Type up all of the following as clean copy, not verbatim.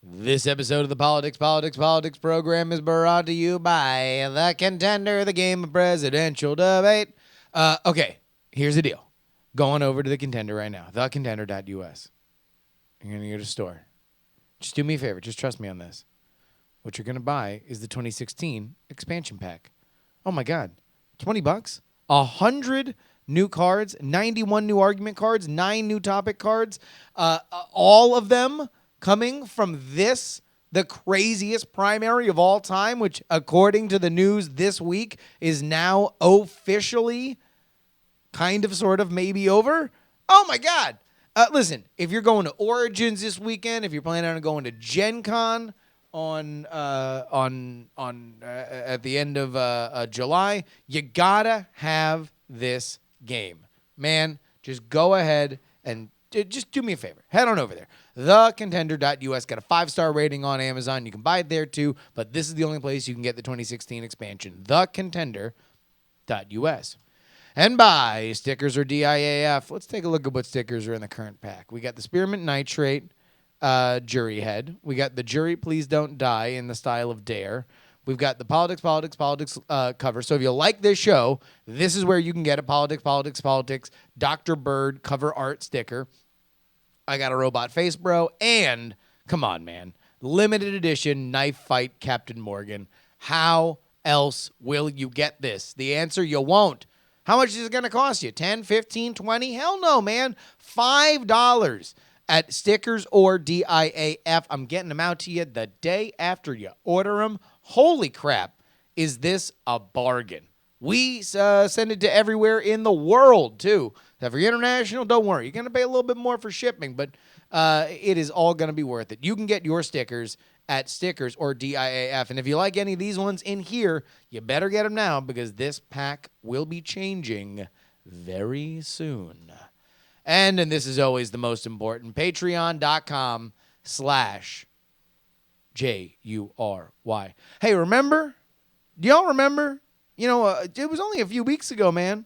This episode of the Politics program is brought to you by The Contender, the game of presidential debate. Okay, here's the deal. Going over to The Contender right now, thecontender.us. You're going to go to store. Just do me a favor. Just trust me on this. What you're going to buy is the 2016 expansion pack. Oh, my God. $20? 100 new cards, 91 new argument cards, 9 new topic cards, all of them coming from the craziest primary of all time, which, according to the news this week, is now officially kind of, sort of, maybe over. Oh, my God. Listen, if you're going to Origins this weekend, if you're planning on going to Gen Con at the end of July, you gotta have this game. Man, just go ahead and just do me a favor. Head on over there. Thecontender.us got a 5-star rating on Amazon. You can buy it there too, but this is the only place you can get the 2016 expansion. Thecontender.us. And buy stickers or DIAF. Let's take a look at what stickers are in the current pack. We got the Spearmint Nitrate jury head. We got the Jury Please Don't Die in the style of Dare. We've got the Politics cover. So if you like this show, this is where you can get a Politics Dr. Bird cover art sticker. I got a Robot Face Bro, and, come on, man, limited edition Knife Fight Captain Morgan. How else will you get this? The answer, you won't. How much is it going to cost you? 10, 15, 20? Hell no, man. $5 at Stickers or DIAF. I'm getting them out to you the day after you order them. Holy crap, is this a bargain? We send it to everywhere in the world, too. Now, for international, don't worry. You're going to pay a little bit more for shipping, but it is all going to be worth it. You can get your stickers at Stickers or DIAF. And if you like any of these ones in here, you better get them now because this pack will be changing very soon. And this is always the most important, patreon.com/JURY. Hey, remember? Do y'all remember? You know, it was only a few weeks ago, man.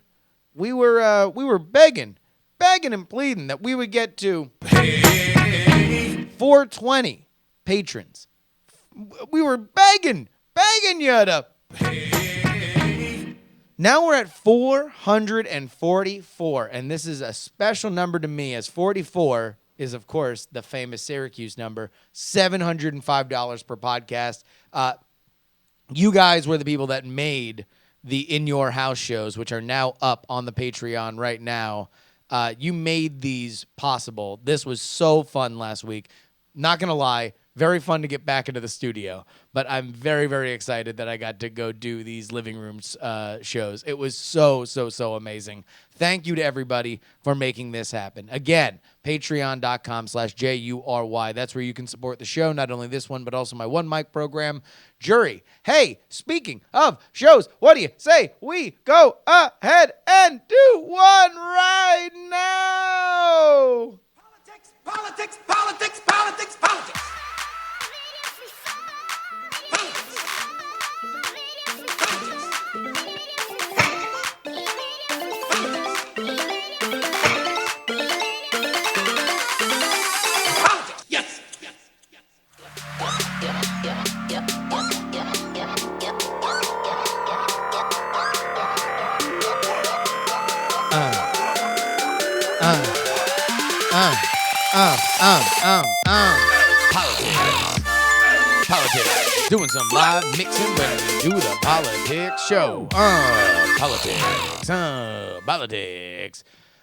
We were begging and pleading that we would get to 420 patrons. We were begging you to pay. Now we're at 444, and this is a special number to me, as 44 is, of course, the famous Syracuse number, $705 per podcast. You guys were the people that made the In Your House shows, which are now up on the Patreon right now. You made these possible. This was so fun last week. Not going to lie, very fun to get back into the studio, but I'm very, very excited that I got to go do these living room shows. It was so amazing. Thank you to everybody for making this happen. Again, patreon.com/JURY. That's where you can support the show, not only this one, but also my one mic program, Jury. Hey, speaking of shows, what do you say we go ahead and do one right now? Politics. Yes. Politics. Doing some live mixing when we do the Politics show. Politics.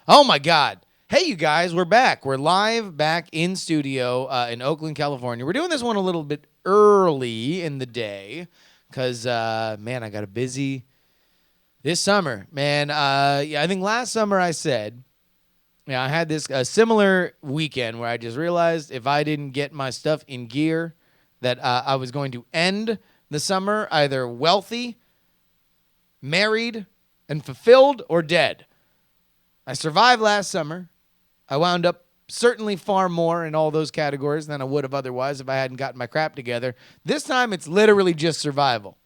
Oh, my God. Hey, you guys, we're back. We're live back in studio in Oakland, California. We're doing this one a little bit early in the day because, man, I got a busy this summer. Man, I think last summer I said, I had this similar weekend where I just realized if I didn't get my stuff in gear that I was going to end the summer either wealthy, married, and fulfilled, or dead. I survived last summer. I wound up certainly far more in all those categories than I would have otherwise if I hadn't gotten my crap together. This time, it's literally just survival.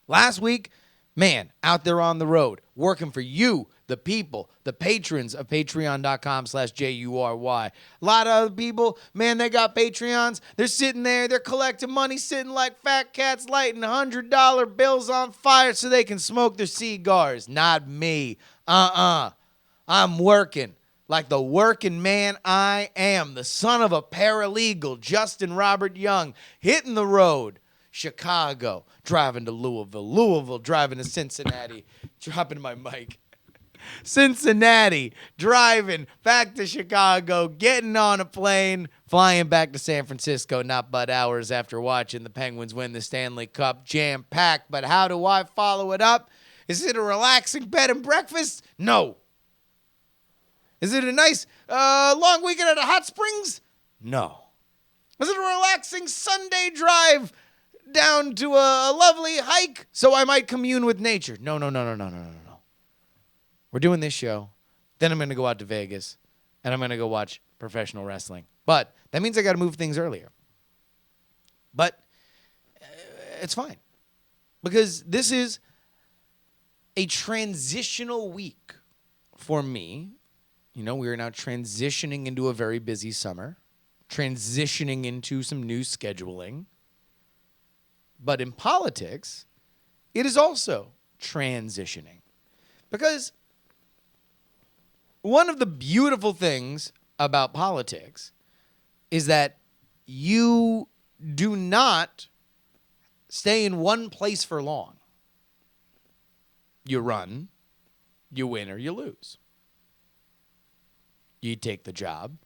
Last week, man, out there on the road, working for you, the people, the patrons of patreon.com/JURY. A lot of other people, man, they got Patreons. They're sitting there, they're collecting money, sitting like fat cats lighting $100 bills on fire so they can smoke their cigars. Not me. I'm working like the working man I am, the son of a paralegal, Justin Robert Young, hitting the road. Chicago, driving to Louisville, driving to Cincinnati, dropping my mic. Cincinnati, driving back to Chicago, getting on a plane, flying back to San Francisco, not but hours after watching the Penguins win the Stanley Cup, jam-packed. But how do I follow it up? Is it a relaxing bed and breakfast? No. Is it a nice long weekend at a hot springs? No. Is it a relaxing Sunday drive down to a lovely hike so I might commune with nature? No. We're doing this show. Then I'm going to go out to Vegas, and I'm going to go watch professional wrestling. But that means I got to move things earlier. But it's fine, because this is a transitional week for me. You know, we are now transitioning into a very busy summer, transitioning into some new scheduling. But in politics, it is also transitioning. Because one of the beautiful things about politics is that you do not stay in one place for long. You run, you win or you lose. You take the job,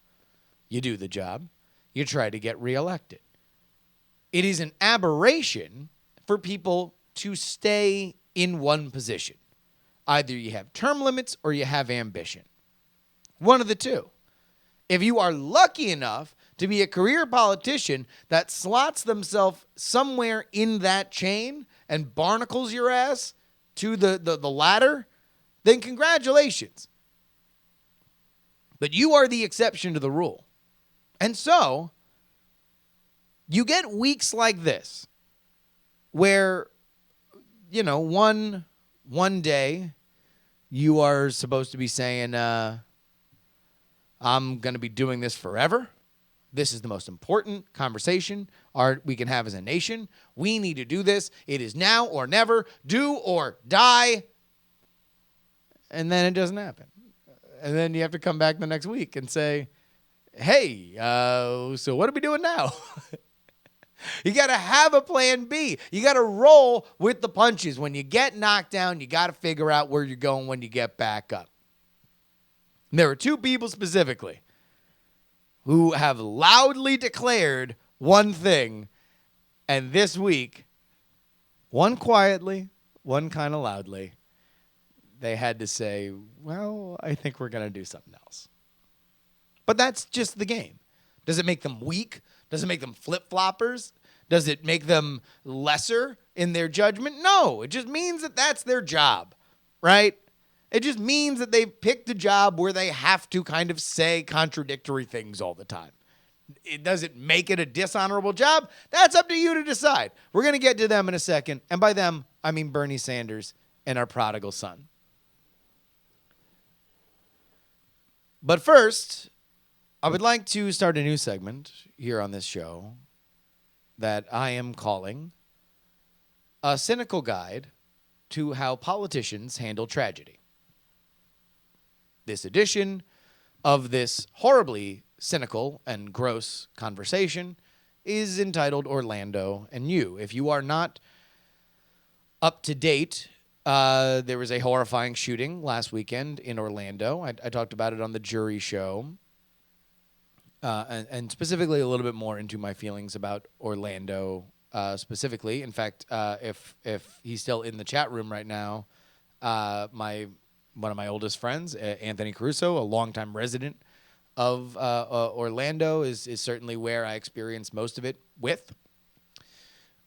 you do the job, you try to get reelected. It is an aberration for people to stay in one position. Either you have term limits or you have ambition. One of the two. If you are lucky enough to be a career politician that slots themselves somewhere in that chain and barnacles your ass to the ladder, then congratulations. But you are the exception to the rule. And so you get weeks like this where, you know, one day you are supposed to be saying, I'm going to be doing this forever. This is the most important conversation we can have as a nation. We need to do this. It is now or never. Do or die. And then it doesn't happen. And then you have to come back the next week and say, hey, so what are we doing now? You got to have a plan B. You got to roll with the punches. When you get knocked down, you got to figure out where you're going when you get back up. And there are two people specifically who have loudly declared one thing, and this week, one quietly, one kind of loudly, they had to say, well, I think we're going to do something else. But that's just the game. Does it make them weak? Does it make them flip-floppers? Does it make them lesser in their judgment? No, it just means that that's their job, right? It just means that they've picked a job where they have to kind of say contradictory things all the time. Does it make it a dishonorable job? That's up to you to decide. We're going to get to them in a second. And by them, I mean Bernie Sanders and our prodigal son. But first, I would like to start a new segment here on this show that I am calling A Cynical Guide to How Politicians Handle Tragedy. This edition of this horribly cynical and gross conversation is entitled Orlando and You. If you are not up to date, there was a horrifying shooting last weekend in Orlando. I talked about it on the Jury Show. And specifically a little bit more into my feelings about Orlando specifically. In fact, if he's still in the chat room right now, one of my oldest friends, Anthony Caruso, a longtime resident of Orlando, is certainly where I experienced most of it with.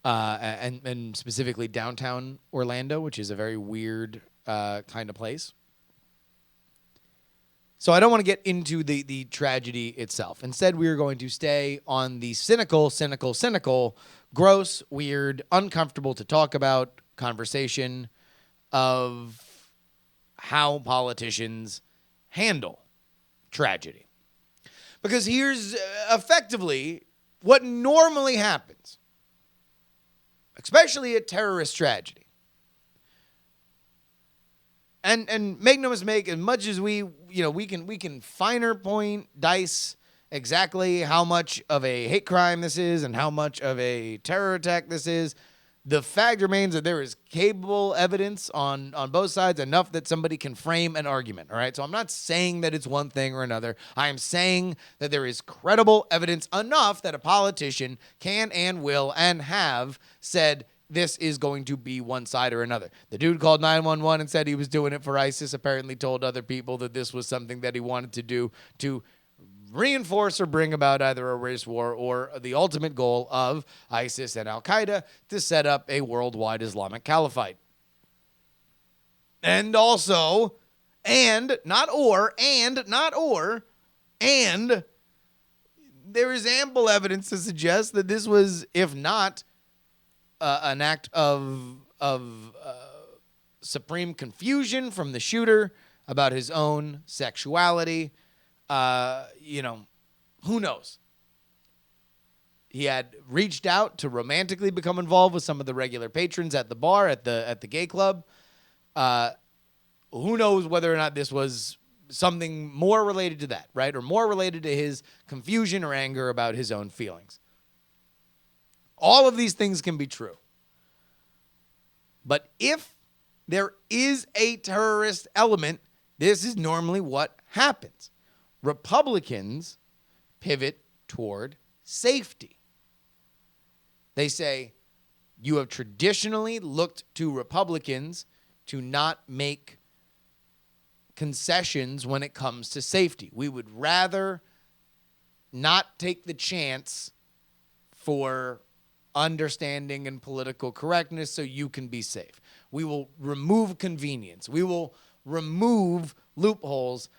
And specifically downtown Orlando, which is a very weird kind of place. So I don't want to get into the tragedy itself. Instead, we are going to stay on the cynical, gross, weird, uncomfortable to talk about conversation of how politicians handle tragedy. Because here's effectively what normally happens, especially a terrorist tragedy. And make no mistake, as much as we can finer point dice exactly how much of a hate crime this is and how much of a terror attack this is, the fact remains that there is capable evidence on both sides, enough that somebody can frame an argument, all right? So I'm not saying that it's one thing or another. I am saying that there is credible evidence enough that a politician can and will and have said this is going to be one side or another. The dude called 911 and said he was doing it for ISIS, apparently told other people that this was something that he wanted to do to reinforce or bring about either a race war or the ultimate goal of ISIS and Al-Qaeda to set up a worldwide Islamic caliphate. And also, and there is ample evidence to suggest that this was, if not an act of supreme confusion from the shooter about his own sexuality, who knows? He had reached out to romantically become involved with some of the regular patrons at the bar, at the gay club. Who knows whether or not this was something more related to that, right? Or more related to his confusion or anger about his own feelings. All of these things can be true. But if there is a terrorist element, this is normally what happens. Republicans pivot toward safety. They say, you have traditionally looked to Republicans to not make concessions when it comes to safety. We would rather not take the chance for understanding and political correctness so you can be safe. We will remove convenience. We will remove loopholes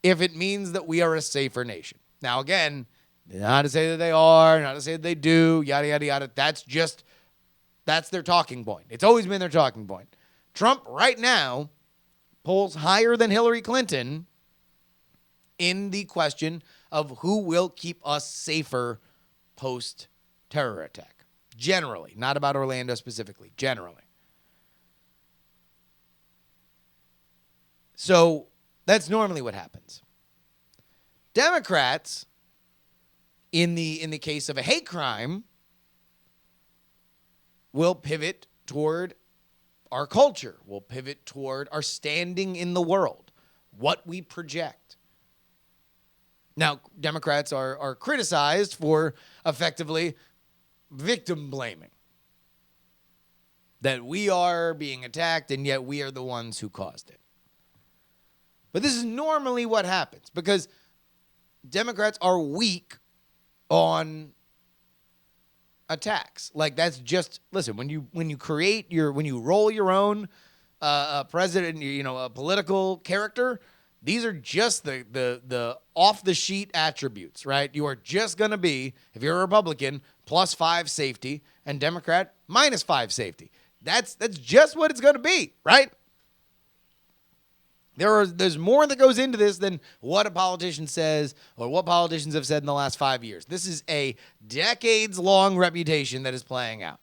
if it means that we are a safer nation. Now, again, not to say that they are, not to say that they do, yada, yada, yada. That's their talking point. It's always been their talking point. Trump right now polls higher than Hillary Clinton in the question of who will keep us safer post-terror attack. Generally, not about Orlando specifically, generally. So that's normally what happens. Democrats, in the case of a hate crime, will pivot toward our culture. We'll pivot toward our standing in the world, what we project. Now, Democrats are criticized for effectively victim blaming. That we are being attacked and yet we are the ones who caused it. But this is normally what happens because Democrats are weak on attacks. Like that's just, listen, when you roll your own president, a political character, these are just the off the sheet attributes, right? You are just going to be, if you're a Republican, +5 safety and Democrat -5 safety. That's just what it's going to be, right? There's more that goes into this than what a politician says or what politicians have said in the last 5 years. This is a decades-long reputation that is playing out.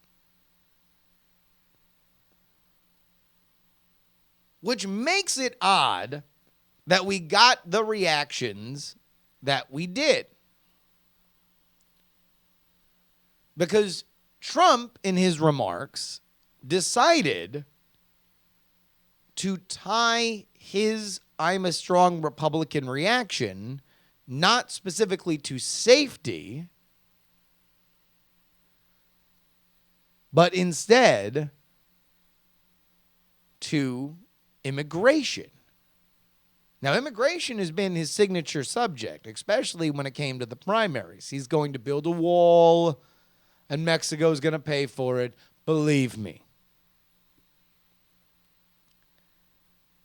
Which makes it odd that we got the reactions that we did. Because Trump, in his remarks, decided to tie his I'm a strong Republican reaction not specifically to safety, but instead to immigration. Now, immigration has been his signature subject, especially when it came to the primaries. He's going to build a wall, and Mexico's going to pay for it. Believe me.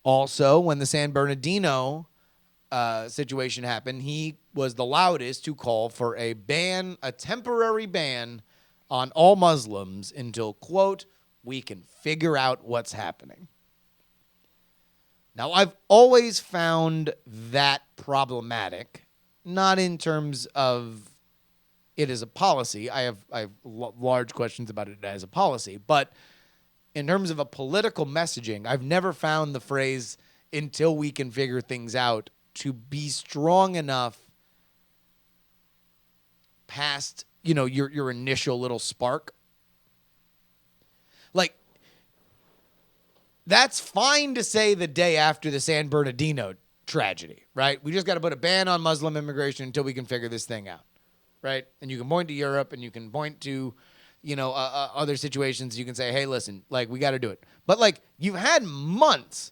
Also, when the San Bernardino situation happened, he was the loudest to call for a ban, a temporary ban on all Muslims until, quote, we can figure out what's happening. Now, I've always found that problematic, not in terms of it as a policy. I have large questions about it as a policy, but in terms of a political messaging, I've never found the phrase "until we can figure things out" to be strong enough past, your initial little spark. Like, that's fine to say the day after the San Bernardino tragedy, right? We just got to put a ban on Muslim immigration until we can figure this thing out, right? And you can point to Europe and you can point to, other situations. You can say, hey, listen, like, we got to do it. But, like, you've had months.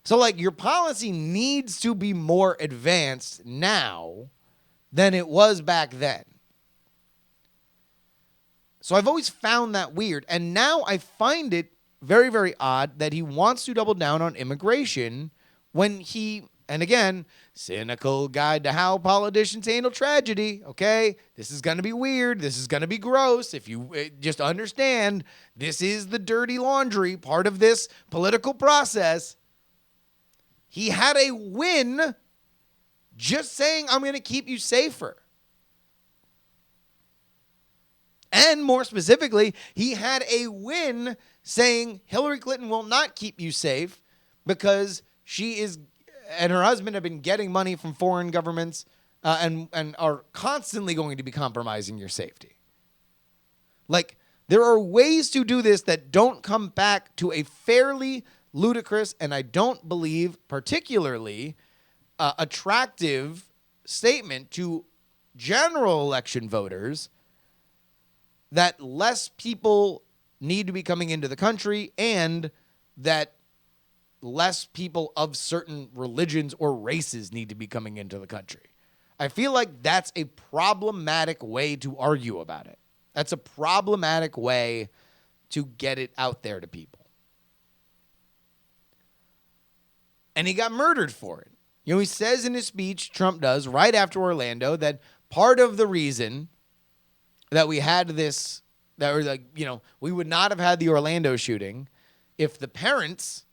So, like, your policy needs to be more advanced now than it was back then. So I've always found that weird. And now I find it very, very odd that he wants to double down on immigration when he, and again, cynical guide to how politicians handle tragedy, okay? This is going to be weird. This is going to be gross. If you just understand, this is the dirty laundry part of this political process. He had a win just saying, I'm going to keep you safer. And more specifically, he had a win saying Hillary Clinton will not keep you safe because she is, and her husband have been getting money from foreign governments and are constantly going to be compromising your safety. Like, there are ways to do this that don't come back to a fairly ludicrous and I don't believe particularly attractive statement to general election voters that less people need to be coming into the country and that less people of certain religions or races need to be coming into the country. I feel like that's a problematic way to argue about it. That's a problematic way to get it out there to people. And he got murdered for it. He says in his speech, Trump does, right after Orlando, that part of the reason that we had this, that were like, we would not have had the Orlando shooting if the parents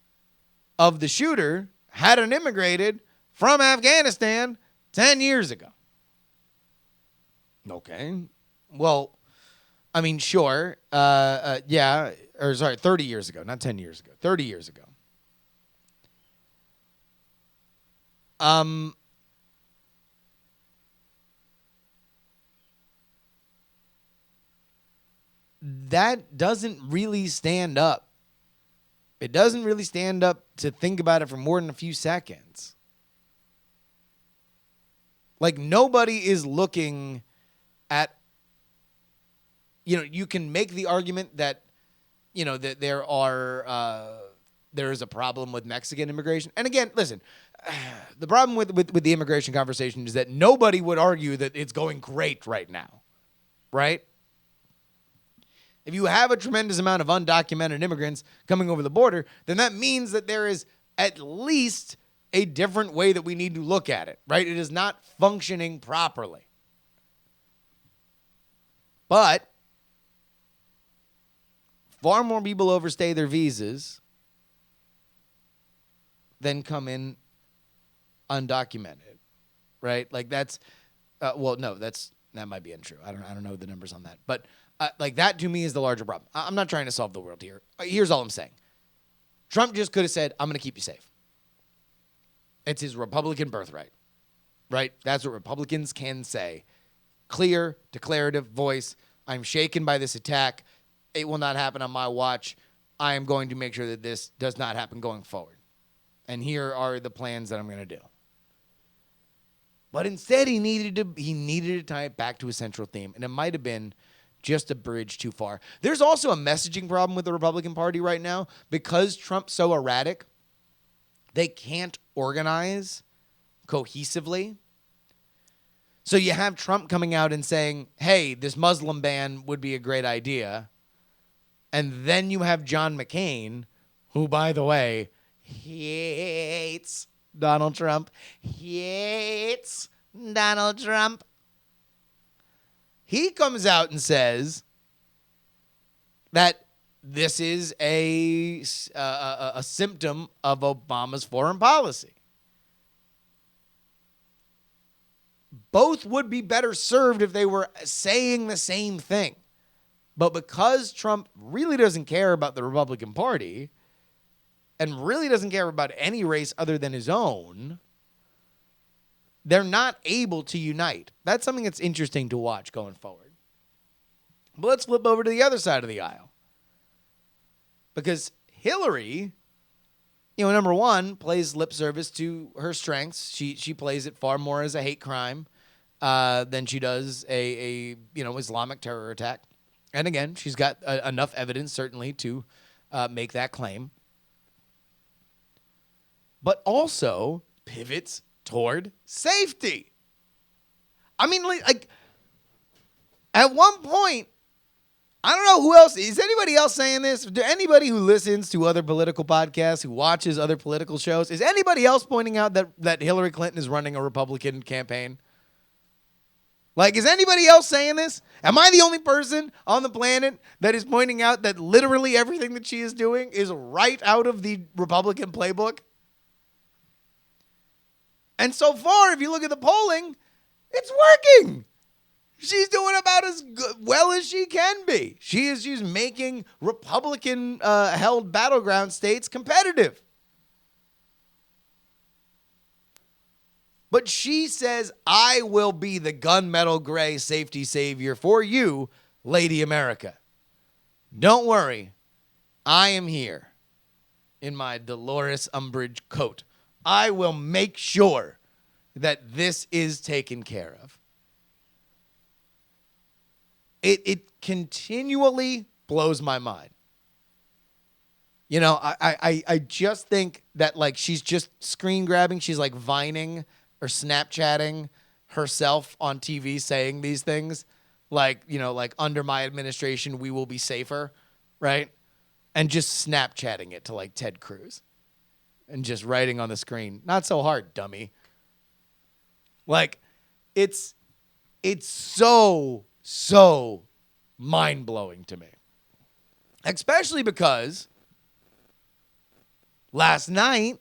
of the shooter hadn't immigrated from Afghanistan 10 years ago. Okay. Well, I mean, sure. 30 years ago, not 10 years ago, 30 years ago. That doesn't really stand up. It doesn't really stand up to think about it for more than a few seconds. Like, nobody is looking at, you can make the argument that, that there is a problem with Mexican immigration. And again, listen, the problem with the immigration conversation is that nobody would argue that it's going great right now, right? If you have a tremendous amount of undocumented immigrants coming over the border, then that means that there is at least a different way that we need to look at it, right? It is not functioning properly. But far more people overstay their visas than come in undocumented, right? Like, that's, that might be untrue. I don't know the numbers on that. But like, that to me is the larger problem. I'm not trying to solve the world here. Here's all I'm saying. Trump just could have said, I'm going to keep you safe. It's his Republican birthright, right? That's what Republicans can say. Clear, declarative voice. I'm shaken by this attack. It will not happen on my watch. I am going to make sure that this does not happen going forward. And here are the plans that I'm going to do. But instead, he needed to tie it back to a central theme. And it might have been just a bridge too far. There's also a messaging problem with the Republican Party right now. Because Trump's so erratic, they can't organize cohesively. So you have Trump coming out and saying, hey, this Muslim ban would be a great idea. And then you have John McCain, who, by the way, hates Donald Trump. Hates Donald Trump. He comes out and says that this is a symptom of Obama's foreign policy. Both would be better served if they were saying the same thing. But because Trump really doesn't care about the Republican Party and really doesn't care about any race other than his own, they're not able to unite. That's something that's interesting to watch going forward. But let's flip over to the other side of the aisle. Because Hillary, number one, plays lip service to her strengths. She plays it far more as a hate crime than she does a Islamic terror attack. And again, she's got enough evidence, certainly, to make that claim. But also pivots toward safety. I mean, like at one point, I don't know who else. Is anybody else saying this? Anybody who listens to other political podcasts, who watches other political shows, is anybody else pointing out that Hillary Clinton is running a Republican campaign? Like, is anybody else saying this? Am I the only person on the planet that is pointing out that literally everything that she is doing is right out of the Republican playbook? And so far, if you look at the polling, it's working. She's doing about as well as she can be. She's making Republican-held battleground states competitive. But she says, I will be the gunmetal gray safety savior for you, Lady America. Don't worry. I am here in my Dolores Umbridge coat. I will make sure that this is taken care of. It continually blows my mind. I just think that, like, she's just screen grabbing. She's like Vining or Snapchatting herself on TV saying these things. Like, like under my administration, we will be safer, right? And just Snapchatting it to like Ted Cruz and just writing on the screen, not so hard, dummy. Like, it's so mind-blowing to me. Especially because last night,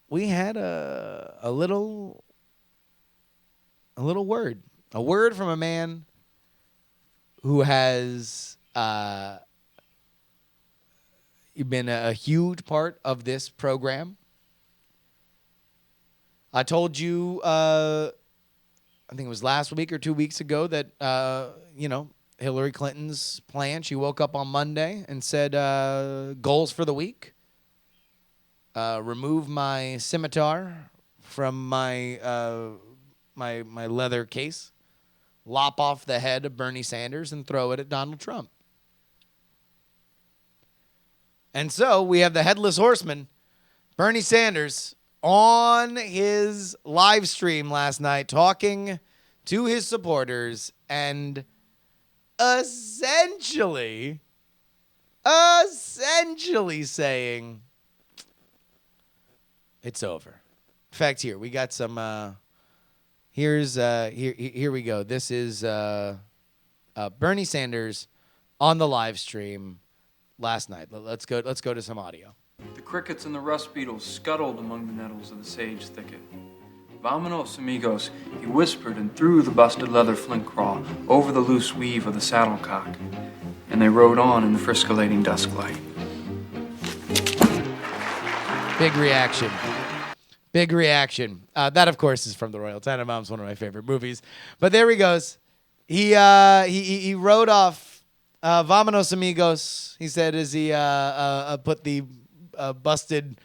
we had a little word. A word from a man who has been a huge part of this program. I told you, I think it was last week or 2 weeks ago that, Hillary Clinton's plan, she woke up on Monday and said, goals for the week. Remove my scimitar from my leather case, lop off the head of Bernie Sanders, and throw it at Donald Trump. And so we have the headless horseman, Bernie Sanders, on his live stream last night talking to his supporters and essentially saying it's over. In fact, here we got some here we go. This is Bernie Sanders on the live stream last night. Let's go to some audio. The crickets and the rust beetles scuttled among the nettles of the sage thicket. Vamonos, amigos, he whispered and threw the busted leather flint craw over the loose weave of the saddlecock, and they rode on in the friscolating dusk light. Big reaction. That, of course, is from The Royal Tenenbaums, one of my favorite movies. But there he goes. He rode off. Vamonos, amigos, he said as he put the busted...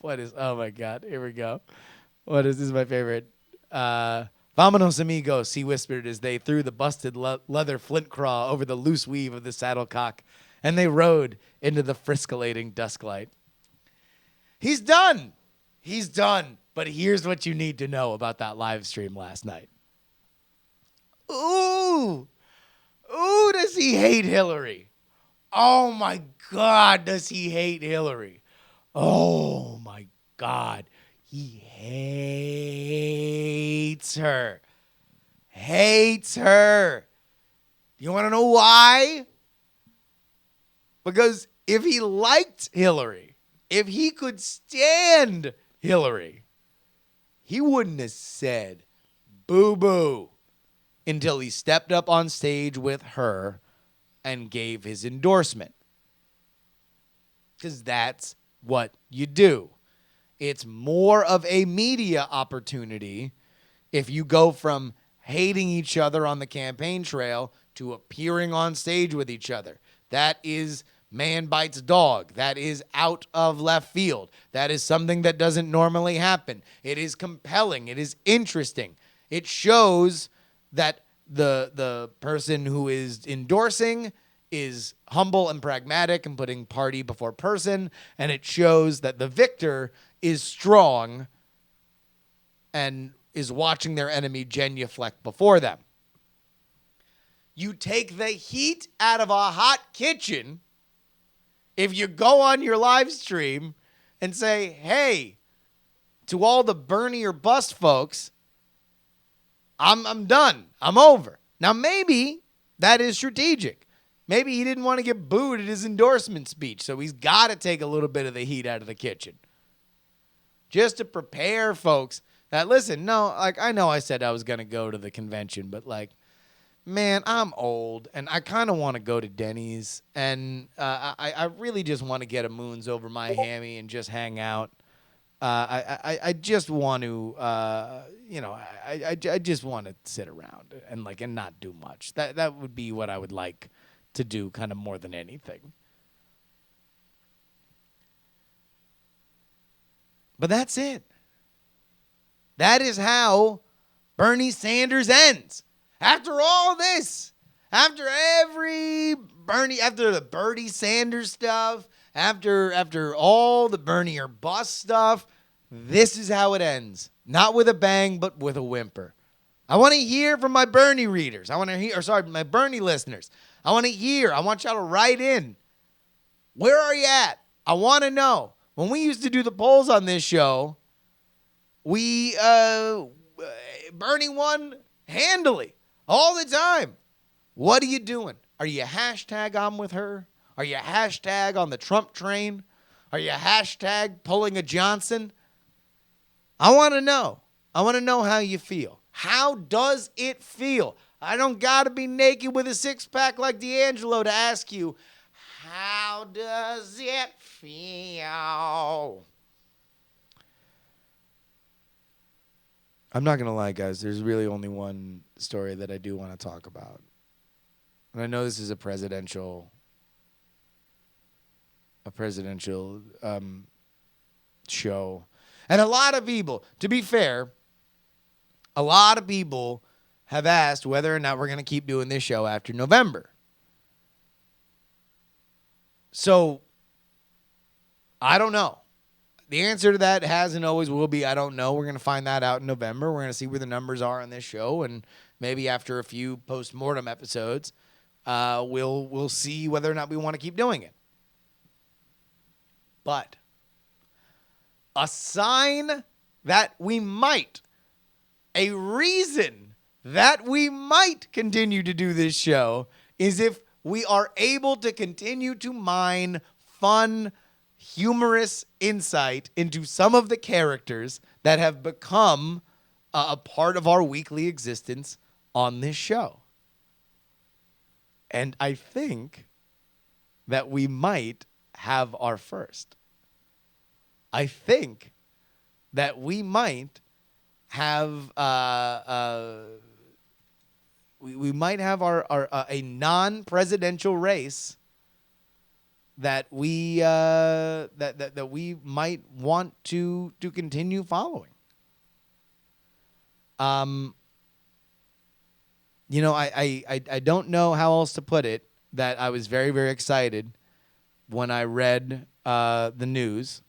oh, my God. Here we go. This is my favorite. Vamonos, amigos, he whispered as they threw the busted leather flint craw over the loose weave of the saddlecock, and they rode into the friscolating dusklight. He's done. But here's what you need to know about that live stream last night. Ooh, does he hate Hillary? Oh, my God, does he hate Hillary? Oh, my God, he hates her. hates her. You want to know why? Because if he liked Hillary, if he could stand Hillary, he wouldn't have said boo-boo until he stepped up on stage with her and gave his endorsement. Because that's what you do. It's more of a media opportunity if you go from hating each other on the campaign trail to appearing on stage with each other. That is man bites dog. That is out of left field. That is something that doesn't normally happen. It is compelling. It is interesting. It shows that the person who is endorsing is humble and pragmatic and putting party before person, and it shows that the victor is strong and is watching their enemy genuflect before them. You take the heat out of a hot kitchen if you go on your live stream and say, hey, to all the Bernie or bust folks, I'm done. I'm over. Now, maybe that is strategic. Maybe he didn't want to get booed at his endorsement speech, so he's got to take a little bit of the heat out of the kitchen. Just to prepare folks that, listen, no, like, I know I said I was going to go to the convention, but, like, man, I'm old, and I kind of want to go to Denny's, and I really just want to get a moons over my hammy and just hang out. I just want to, I just want to sit around and not do much. That would be what I would like to do, kind of more than anything. But that's it. That is how Bernie Sanders ends. After all this, after the Bernie Sanders stuff, after all the Bernie or bust stuff, this is how it ends. Not with a bang, but with a whimper. I want to hear from my Bernie readers. My Bernie listeners. I want to hear. I want y'all to write in. Where are you at? I want to know. When we used to do the polls on this show, Bernie won handily all the time. What are you doing? Are you hashtag I'm with her? Are you hashtag on the Trump train? Are you hashtag pulling a Johnson? I want to know. I want to know how you feel. How does it feel? I don't got to be naked with a six-pack like D'Angelo to ask you, how does it feel? I'm not going to lie, guys. There's really only one story that I do want to talk about. And I know this is a presidential show. And a lot of people, to be fair, a lot of people have asked whether or not we're going to keep doing this show after November. So, I don't know. The answer to that has and always will be, I don't know. We're going to find that out in November. We're going to see where the numbers are on this show. And maybe after a few post-mortem episodes, we'll see whether or not we want to keep doing it. But a sign that we might, a reason that we might continue to do this show is if we are able to continue to mine fun, humorous insight into some of the characters that have become a part of our weekly existence on this show. And I think that we might have our first. I think that we might have we might have our a non-presidential race that we that we might want to continue following. I don't know how else to put it, that I was very, very excited when I read the news.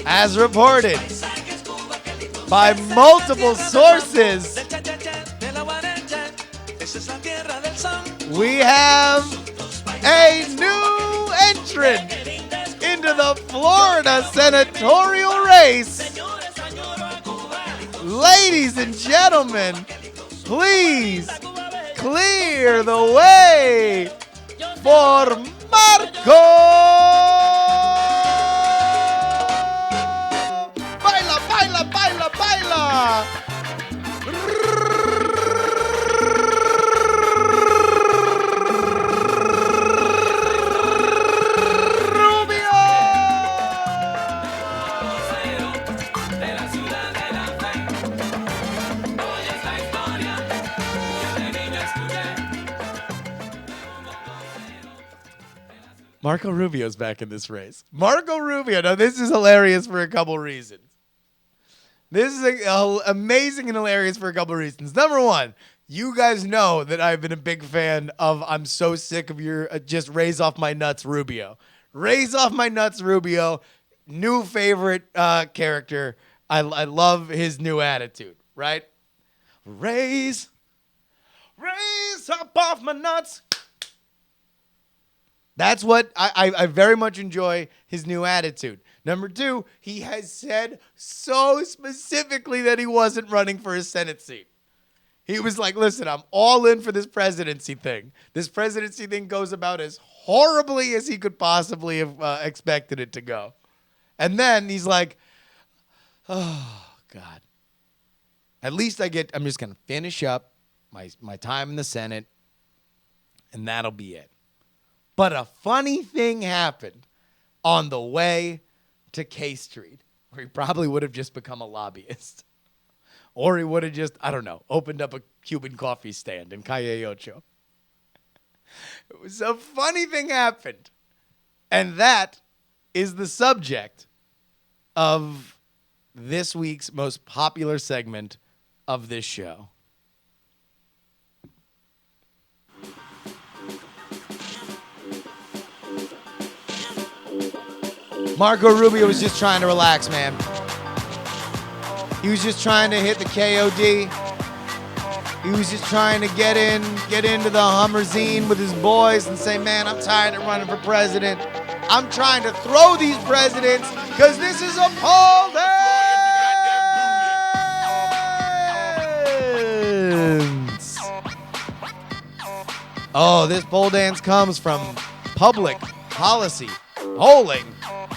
As reported by multiple sources, we have a new entrant into the Florida senatorial race. Ladies and gentlemen, please clear the way for Marco. Baila, baila, baila, baila. Marco Rubio's back in this race. Marco Rubio. Now, this is hilarious for a couple reasons. This is amazing and hilarious for a couple reasons. Number one, you guys know that I've been a big fan of I'm so sick of your just raise off my nuts Rubio. Raise off my nuts Rubio. New favorite character. I love his new attitude, right? Raise up off my nuts. That's what I very much enjoy his new attitude. Number two, he has said so specifically that he wasn't running for his Senate seat. He was like, listen, I'm all in for this presidency thing. This presidency thing goes about as horribly as he could possibly have expected it to go. And then he's like, oh, God. At least I'm just going to finish up my time in the Senate, and that'll be it. But a funny thing happened on the way to K Street, where he probably would have just become a lobbyist. Or he would have just, I don't know, opened up a Cuban coffee stand in Calle Ocho. It was a funny thing happened. And that is the subject of this week's most popular segment of this show. Marco Rubio was just trying to relax, man. He was just trying to hit the KOD. He was just trying to get into the Hummerzine with his boys and say, man, I'm tired of running for president. I'm trying to throw these presidents because this is a pole dance. Oh, this pole dance comes from public policy polling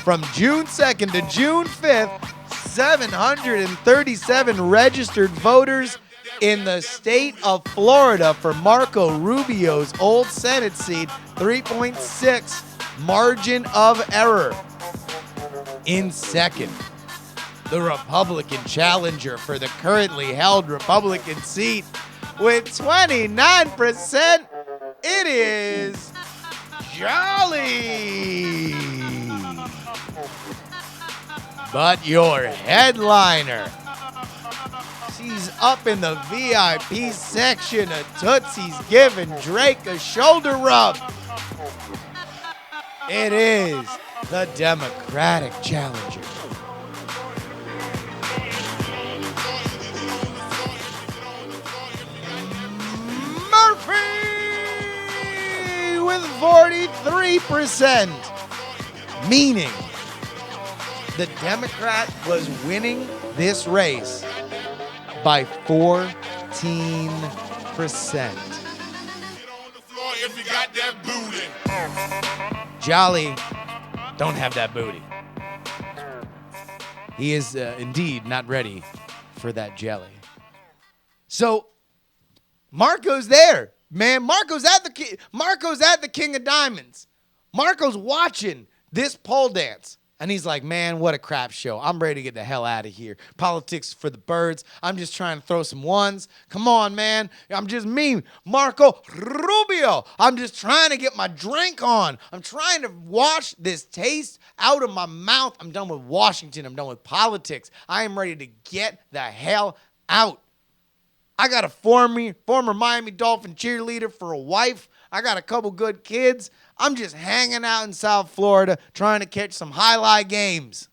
from June 2nd to June 5th. 737 registered voters in the state of Florida for Marco Rubio's old Senate seat, 3.6 margin of error. In second, the Republican challenger for the currently held Republican seat with 29%, it is Jolly. But your headliner, she's up in the VIP section of Tootsie's giving Drake a shoulder rub. It is the Democratic challenger. Murphy with 43%, meaning the Democrat was winning this race by 14%. Jolly don't have that booty. He is indeed not ready for that jelly. So Marco's there, man. Marco's at the King of Diamonds. Marco's watching this pole dance. And he's like, man, what a crap show. I'm ready to get the hell out of here. Politics for the birds. I'm just trying to throw some ones. Come on, man. I'm just me, Marco Rubio. I'm just trying to get my drink on. I'm trying to wash this taste out of my mouth. I'm done with Washington. I'm done with politics. I am ready to get the hell out. I got a former Miami Dolphin cheerleader for a wife. I got a couple good kids. I'm just hanging out in South Florida trying to catch some highlight games.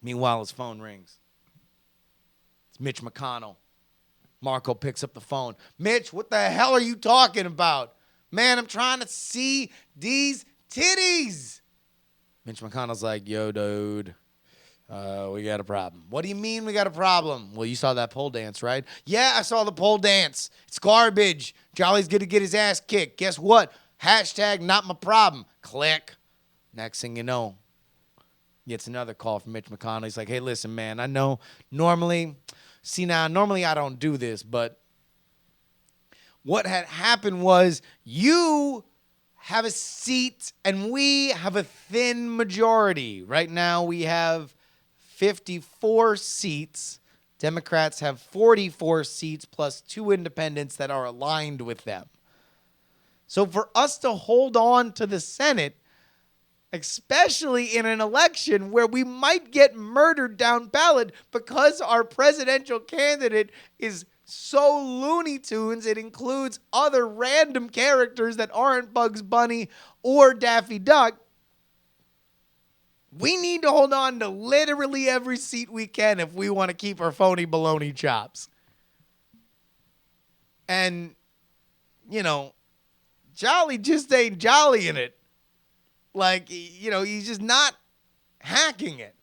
Meanwhile, his phone rings. It's Mitch McConnell. Marco picks up the phone. Mitch, what the hell are you talking about? Man, I'm trying to see these titties. Mitch McConnell's like, yo, dude, we got a problem. What do you mean we got a problem? Well, you saw that pole dance, right? Yeah, I saw the pole dance. It's garbage. Jolly's going to get his ass kicked. Guess what? Hashtag not my problem. Click. Next thing you know, gets another call from Mitch McConnell. He's like, hey, listen, man, I know normally I don't do this, but what had happened was you have a seat and we have a thin majority. Right now we have 54 seats. Democrats have 44 seats plus 2 independents that are aligned with them. So for us to hold on to the Senate, especially in an election where we might get murdered down ballot because our presidential candidate is so Looney Tunes, it includes other random characters that aren't Bugs Bunny or Daffy Duck. We need to hold on to literally every seat we can if we want to keep our phony baloney chops. And, you know, Jolly just ain't jolly in it. Like, you know, he's just not hacking it.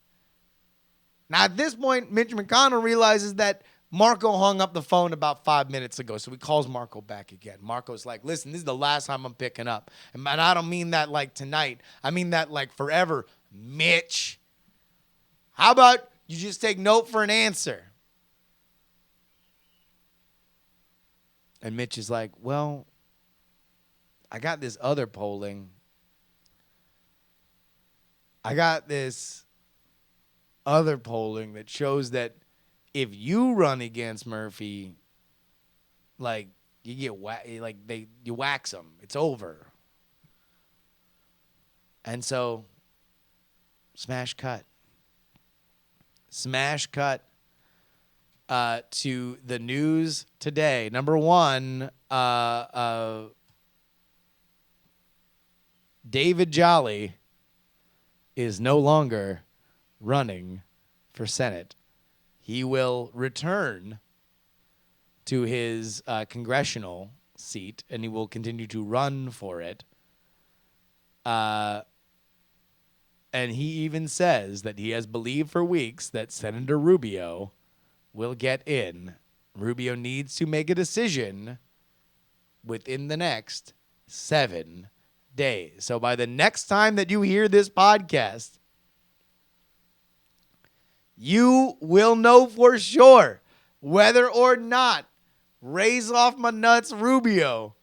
Now, at this point, Mitch McConnell realizes that Marco hung up the phone about 5 minutes ago, so he calls Marco back again. Marco's like, listen, this is the last time I'm picking up. And I don't mean that like tonight. I mean that like forever. Mitch, how about you just take note for an answer? And Mitch is like, well, I got this other polling. I got this other polling that shows that if you run against Murphy, like you get you wax him. It's over. And so, smash cut to the news today. Number one, David Jolly is no longer running for Senate. He will return to his congressional seat, and he will continue to run for it. And he even says that he has believed for weeks that Senator Rubio will get in. Rubio needs to make a decision within the next 7 days. So by the next time that you hear this podcast, you will know for sure whether or not Raise Off My Nuts Rubio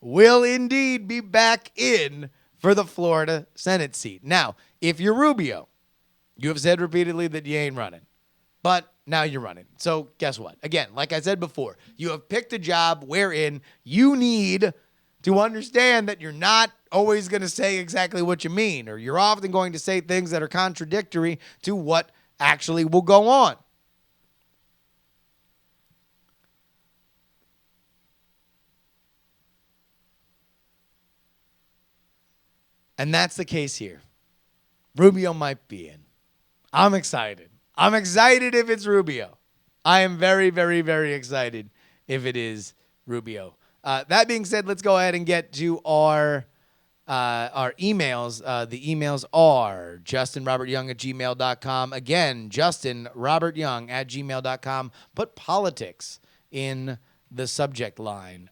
will indeed be back in for the Florida Senate seat. Now, if you're Rubio, you have said repeatedly that you ain't running, but now you're running. So guess what? Again, like I said before, you have picked a job wherein you need to understand that you're not always going to say exactly what you mean, or you're often going to say things that are contradictory to what actually will go on. And that's the case here. Rubio might be in. I'm excited. I'm excited if it's Rubio. I am very, very, very excited if it is Rubio. That being said, let's go ahead and get to our emails. The emails are justinrobertyoung@gmail.com. Again, justinrobertyoung@gmail.com. Put politics in the subject line.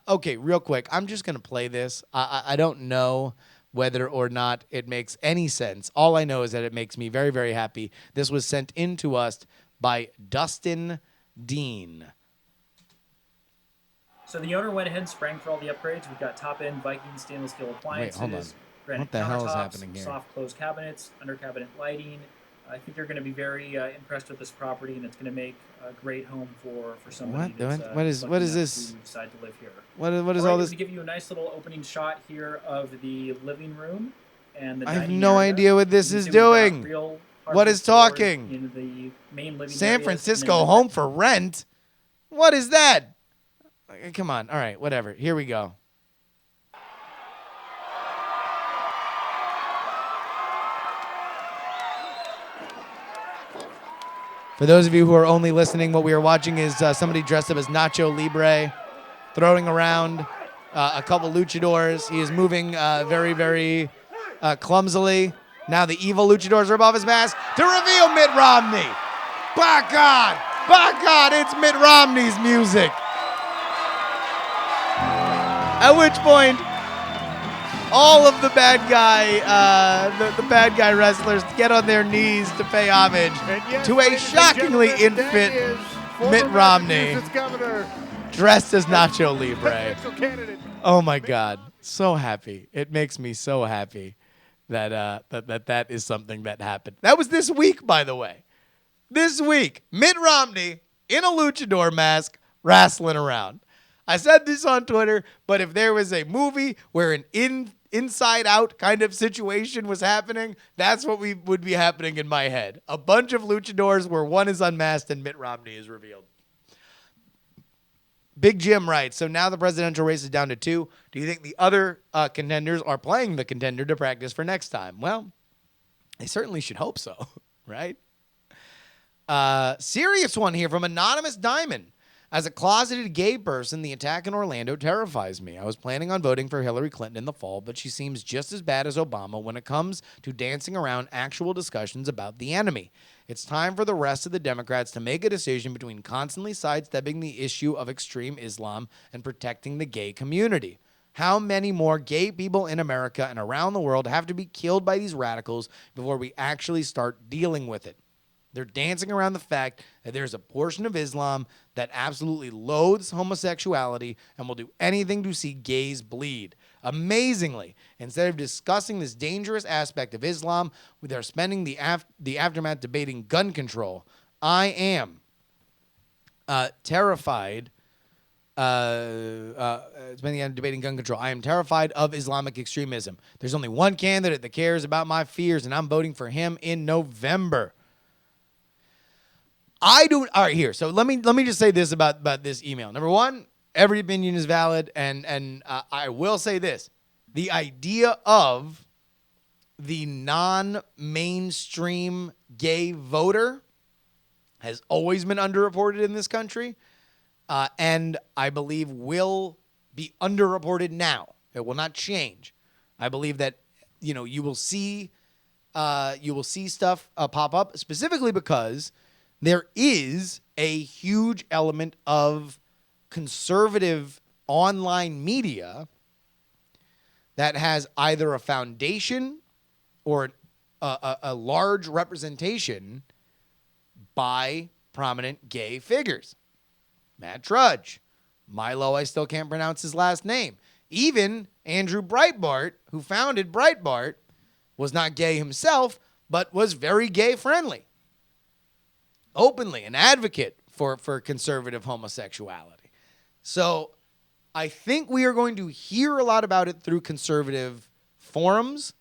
Okay, real quick. I'm just going to play this. I don't know whether or not it makes any sense. All I know is that it makes me very, very happy. This was sent in to us by Dustin Dean. So the owner went ahead and sprang for all the upgrades. We've got top-end Viking stainless steel appliances. Wait, hold on. Granite What the hell is countertops, happening here? soft close cabinets, under cabinet lighting. I think you're going to be very impressed with this property, and it's going to make a great home for somebody What that's is this? to decide to live here. What is all all right, this? To give you a nice little opening shot here of the living room and the I have dining no area. idea what this You is can see we've got doing. real What is hardwood floors talking? in the main living San areas, Francisco and then home for rent? What is that? Come on. All right, whatever. Here we go. For those of you who are only listening, what we are watching is somebody dressed up as Nacho Libre throwing around a couple luchadors. He is moving very, very clumsily. Now the evil luchadors are above his mask to reveal Mitt Romney. By God, it's Mitt Romney's music. At which point, all of the bad guy wrestlers get on their knees to pay homage to a shockingly infant Mitt Romney dressed as Nacho Libre. Oh my God, so happy! It makes me so happy that that is something that happened. That was this week, by the way. This week, Mitt Romney in a luchador mask wrestling around. I said this on Twitter, but if there was a movie where an inside out kind of situation was happening, that's what would be happening in my head. A bunch of luchadors where one is unmasked and Mitt Romney is revealed. Big Jim writes, so now the presidential race is down to 2. Do you think the other contenders are playing the contender to practice for next time? Well, they certainly should hope so, right? Serious one here from Anonymous Diamond. As a closeted gay person, the attack in Orlando terrifies me. I was planning on voting for Hillary Clinton in the fall, but she seems just as bad as Obama when it comes to dancing around actual discussions about the enemy. It's time for the rest of the Democrats to make a decision between constantly sidestepping the issue of extreme Islam and protecting the gay community. How many more gay people in America and around the world have to be killed by these radicals before we actually start dealing with it? They're dancing around the fact that there's a portion of Islam that absolutely loathes homosexuality and will do anything to see gays bleed. Amazingly, instead of discussing this dangerous aspect of Islam, they're spending the aftermath debating gun control. I am terrified. Spending the debating gun control. I am terrified of Islamic extremism. There's only one candidate that cares about my fears, and I'm voting for him in November. All right, here. So let me just say this about this email. Number one, every opinion is valid, and I will say this: the idea of the non-mainstream gay voter has always been underreported in this country, and I believe will be underreported now. It will not change. I believe that you will see stuff pop up specifically because there is a huge element of conservative online media that has either a foundation or a large representation by prominent gay figures. Matt Drudge, Milo, I still can't pronounce his last name. Even Andrew Breitbart, who founded Breitbart, was not gay himself, but was very gay friendly. Openly an advocate for conservative homosexuality. So I think we are going to hear a lot about it through conservative forums.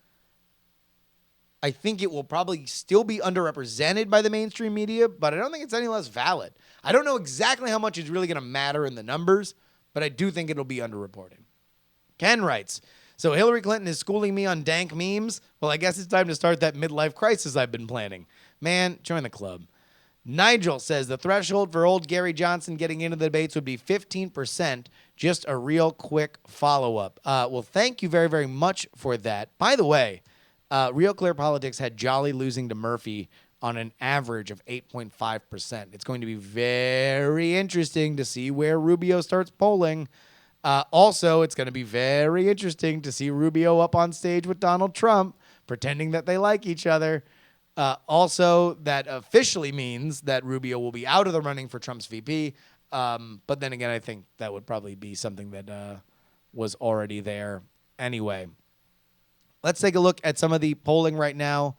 I think it will probably still be underrepresented by the mainstream media, but I don't think it's any less valid. I don't know exactly how much is really going to matter in the numbers, but I do think it'll be underreported. Ken writes, so Hillary Clinton is schooling me on dank memes? Well, I guess it's time to start that midlife crisis I've been planning. Man, join the club. Nigel says the threshold for old Gary Johnson getting into the debates would be 15%. Just a real quick follow-up. Well, thank you very, very much for that. By the way, Real Clear Politics had Jolly losing to Murphy on an average of 8.5%. It's going to be very interesting to see where Rubio starts polling. Also, it's going to be very interesting to see Rubio up on stage with Donald Trump, pretending that they like each other. Also, that officially means that Rubio will be out of the running for Trump's VP. But then again, I think that would probably be something that was already there anyway. Let's take a look at some of the polling right now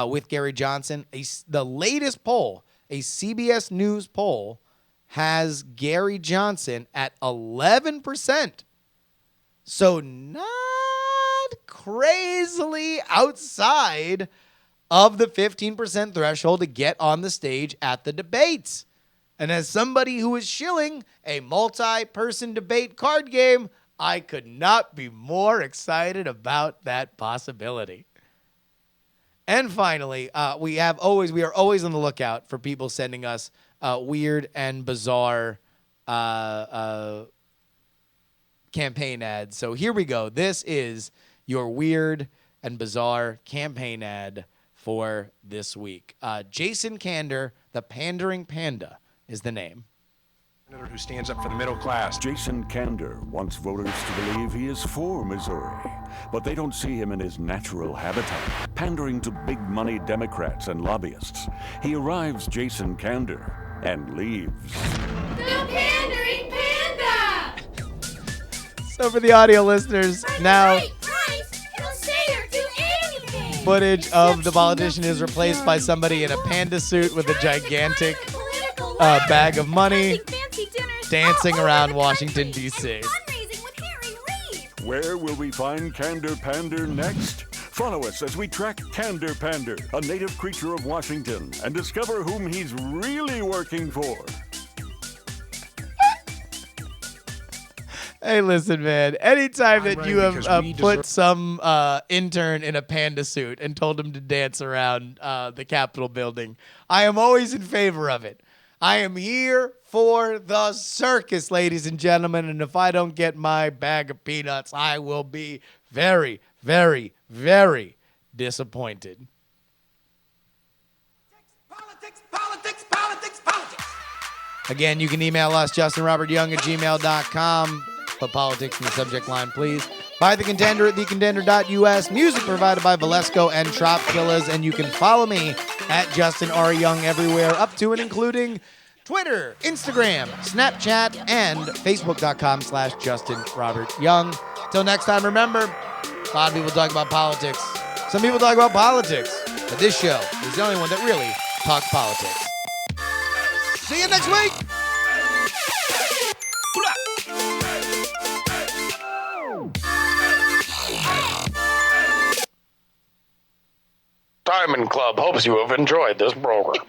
with Gary Johnson. The latest poll, a CBS News poll, has Gary Johnson at 11%. So not crazily outside of the 15% threshold to get on the stage at the debates. And as somebody who is shilling a multi-person debate card game, I could not be more excited about that possibility. And finally, we are always on the lookout for people sending us weird and bizarre campaign ads. So here we go. This is your weird and bizarre campaign ad for this week. Jason Kander, the Pandering Panda, is the name. Who stands up for the middle class. Jason Kander wants voters to believe he is for Missouri, but they don't see him in his natural habitat, pandering to big money Democrats and lobbyists. He arrives Jason Kander and leaves. The Pandering Panda! So for the audio listeners, now Right price, he'll say or do anything. footage of the politician is replaced by somebody in a panda suit with a gigantic bag of money dancing around Washington, D.C. Where will we find Kander Pander next? Follow us as we track Kander Pander, a native creature of Washington, and discover whom he's really working for. Hey, listen, man. Anytime that I'm you running have because we put deserve- some intern in a panda suit and told him to dance around the Capitol building, I am always in favor of it. I am here for the circus, ladies and gentlemen, and if I don't get my bag of peanuts, I will be very, very, very disappointed. Again, you can email us, justinrobertyoung@gmail.com. Put politics in the subject line, please. Buy The Contender at thecontender.us. Music provided by Valesco and Trop Killers. And you can follow me at Justin R. Young everywhere, up to and including Twitter, Instagram, Snapchat, and Facebook.com/JustinRobertYoung. Till next time, remember, a lot of people talk about politics. Some people talk about politics. But this show is the only one that really talks politics. See you next week! Diamond Club hopes you have enjoyed this program.